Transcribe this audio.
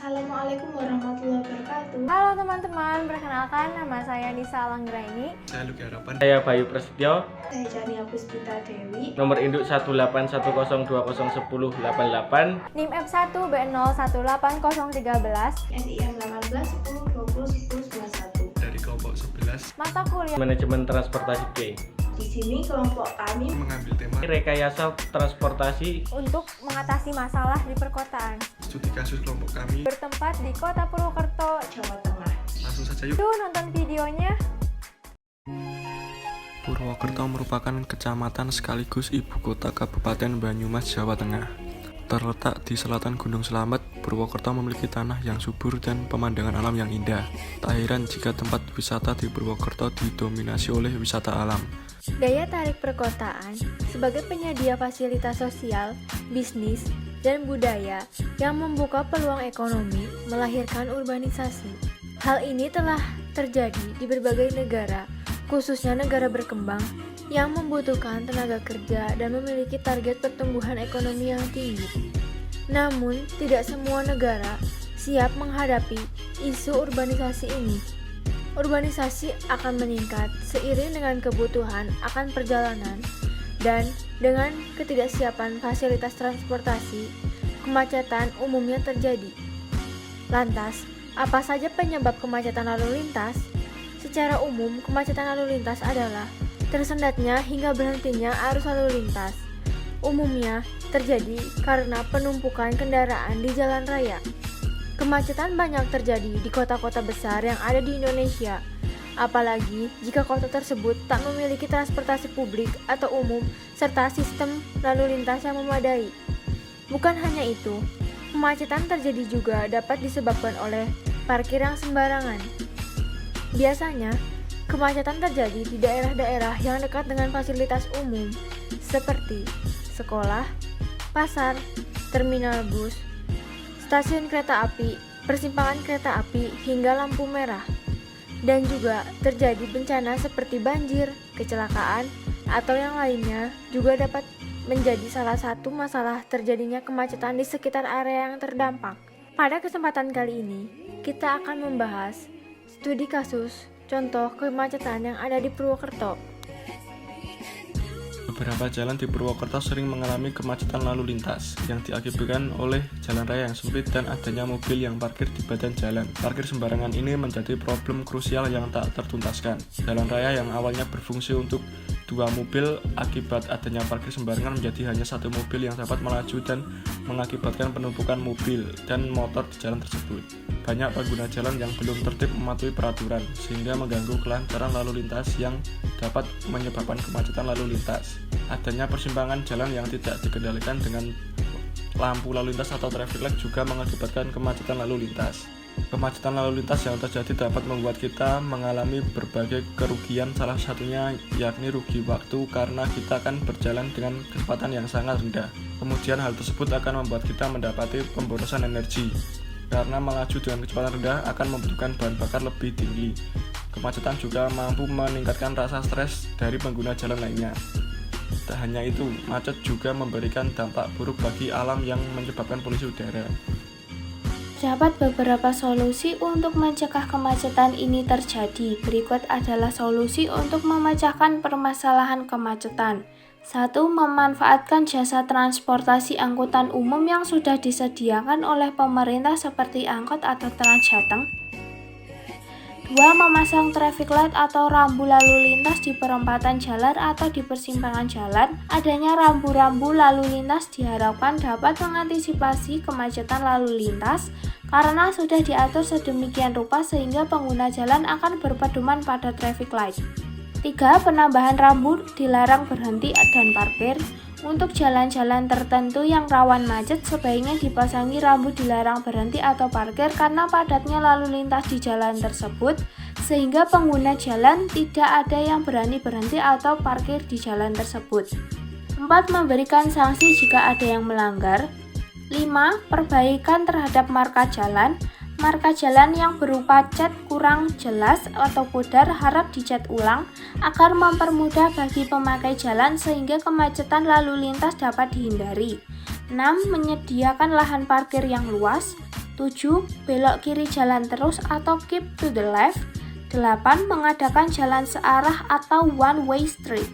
Assalamualaikum warahmatullahi wabarakatuh. Halo teman-teman, perkenalkan nama saya Nisa Langgraini. Saya Luki Harapan. Saya Bayu Prasetyo. Saya Jania Puspita Dewi. Nomor induk 18102201088. NIM F1 B018013. NIM 18 10 20 10 91. Dari kelompok 11 Mata kuliah Manajemen Transportasi B. Di sini kelompok kami mengambil tema Rekayasa transportasi untuk mengatasi masalah di perkotaan. studi kasus kelompok kami. Bertempat di Kota Purwokerto. Jawa Tengah. Langsung saja yuk. Yuk nonton videonya. Purwokerto merupakan kecamatan sekaligus ibu kota Kabupaten Banyumas, Jawa Tengah. Terletak di selatan Gunung Slamet, Purwokerto memiliki tanah yang subur dan pemandangan alam yang indah. Tak heran jika tempat wisata di Purwokerto didominasi oleh wisata alam. Daya tarik perkotaan sebagai penyedia fasilitas sosial, bisnis, dan budaya yang membuka peluang ekonomi melahirkan urbanisasi. Hal ini telah terjadi di berbagai negara, khususnya negara berkembang yang membutuhkan tenaga kerja dan memiliki target pertumbuhan ekonomi yang tinggi. Namun, tidak semua negara siap menghadapi isu urbanisasi ini. Urbanisasi akan meningkat seiring dengan kebutuhan akan perjalanan dan dengan ketidaksiapan fasilitas transportasi, kemacetan umumnya terjadi. Lantas, apa saja penyebab kemacetan lalu lintas? Secara umum, kemacetan lalu lintas adalah tersendatnya hingga berhentinya arus lalu lintas. Umumnya terjadi karena penumpukan kendaraan di jalan raya. Kemacetan banyak terjadi di kota-kota besar yang ada di Indonesia, apalagi jika kota tersebut tak memiliki transportasi publik atau umum serta sistem lalu lintas yang memadai. Bukan hanya itu, kemacetan terjadi juga dapat disebabkan oleh parkir yang sembarangan. Biasanya, kemacetan terjadi di daerah-daerah yang dekat dengan fasilitas umum, seperti sekolah, pasar, terminal bus, stasiun kereta api, persimpangan kereta api, hingga lampu merah. Dan juga terjadi bencana seperti banjir, kecelakaan, atau yang lainnya juga dapat menjadi salah satu masalah terjadinya kemacetan di sekitar area yang terdampak. Pada kesempatan kali ini, kita akan membahas studi kasus contoh kemacetan yang ada di Purwokerto. Beberapa jalan di Purwokerto sering mengalami kemacetan lalu lintas yang diakibatkan oleh jalan raya yang sempit dan adanya mobil yang parkir di badan jalan. Parkir sembarangan ini menjadi problem krusial yang tak tertuntaskan. Jalan raya yang awalnya berfungsi untuk dua mobil, akibat adanya parkir sembarangan menjadi hanya satu mobil yang dapat melaju dan mengakibatkan penumpukan mobil dan motor di jalan tersebut. Banyak pengguna jalan yang belum tertib mematuhi peraturan, sehingga mengganggu kelancaran lalu lintas yang dapat menyebabkan kemacetan lalu lintas. Adanya persimpangan jalan yang tidak dikendalikan dengan lampu lalu lintas atau traffic light juga mengakibatkan kemacetan lalu lintas. Kemacetan lalu lintas yang terjadi dapat membuat kita mengalami berbagai kerugian, salah satunya yakni rugi waktu karena kita akan berjalan dengan kecepatan yang sangat rendah. Kemudian hal tersebut akan membuat kita mendapati pemborosan energi, karena melaju dengan kecepatan rendah akan membutuhkan bahan bakar lebih tinggi. Kemacetan juga mampu meningkatkan rasa stres dari pengguna jalan lainnya. Tak hanya itu, macet juga memberikan dampak buruk bagi alam yang menyebabkan polusi udara. Terdapat beberapa solusi untuk mencegah kemacetan ini terjadi. Berikut adalah solusi untuk memecahkan permasalahan kemacetan. 1. Memanfaatkan jasa transportasi angkutan umum yang sudah disediakan oleh pemerintah seperti angkot atau Transjateng. 2. Memasang traffic light atau rambu lalu lintas di perempatan jalan atau di persimpangan jalan. Adanya rambu-rambu lalu lintas diharapkan dapat mengantisipasi kemacetan lalu lintas karena sudah diatur sedemikian rupa sehingga pengguna jalan akan berpedoman pada traffic light. 3. Penambahan rambu dilarang berhenti dan parkir. Untuk jalan-jalan tertentu yang rawan macet, sebaiknya dipasangi rambu dilarang berhenti atau parkir karena padatnya lalu lintas di jalan tersebut, sehingga pengguna jalan tidak ada yang berani berhenti atau parkir di jalan tersebut. 4. Memberikan sanksi jika ada yang melanggar. 5. Perbaikan terhadap marka jalan. Marka jalan yang berupa cat kurang jelas atau pudar harap dicat ulang agar mempermudah bagi pemakai jalan sehingga kemacetan lalu lintas dapat dihindari. 6. Menyediakan lahan parkir yang luas. 7. Belok kiri jalan terus atau keep to the left. 8. Mengadakan jalan searah atau one way street.